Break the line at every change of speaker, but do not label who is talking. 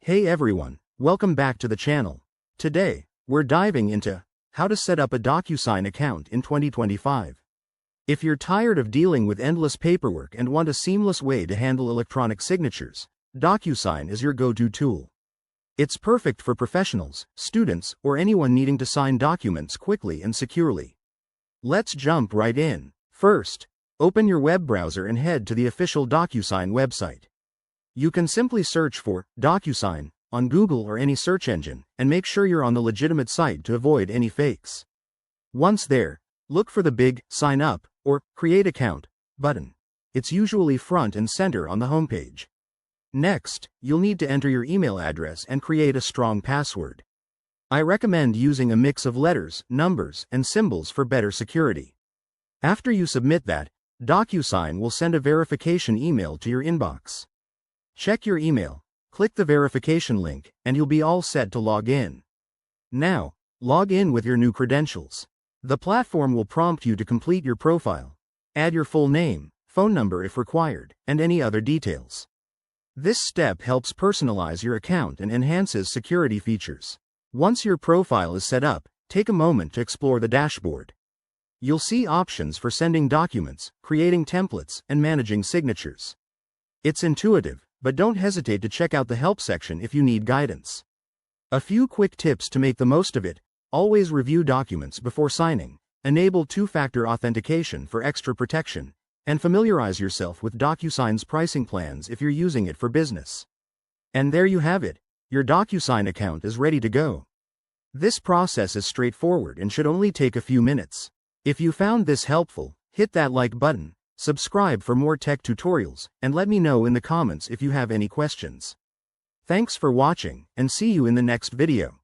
Hey everyone, welcome back to the channel. Today, we're diving into how to set up a DocuSign account in 2025. If you're tired of dealing with endless paperwork and want a seamless way to handle electronic signatures, DocuSign is your go-to tool. It's perfect for professionals, students, or anyone needing to sign documents quickly and securely. Let's jump right in. First, open your web browser and head to the official DocuSign website. You can simply search for DocuSign on Google or any search engine, and make sure you're on the legitimate site to avoid any fakes. Once there, look for the big Sign Up or Create Account button. It's usually front and center on the homepage. Next, you'll need to enter your email address and create a strong password. I recommend using a mix of letters, numbers, and symbols for better security. After you submit that, DocuSign will send a verification email to your inbox. Check your email, click the verification link, and you'll be all set to log in. Now, log in with your new credentials. The platform will prompt you to complete your profile. Add your full name, phone number if required, and any other details. This step helps personalize your account and enhances security features. Once your profile is set up, take a moment to explore the dashboard. You'll see options for sending documents, creating templates, and managing signatures. It's intuitive, but don't hesitate to check out the help section if you need guidance. A few quick tips to make the most of it: always review documents before signing, enable two-factor authentication for extra protection, and familiarize yourself with DocuSign's pricing plans if you're using it for business. And there you have it, your DocuSign account is ready to go. This process is straightforward and should only take a few minutes. If you found this helpful, hit that like button, subscribe for more tech tutorials, and let me know in the comments if you have any questions. Thanks for watching, and see you in the next video.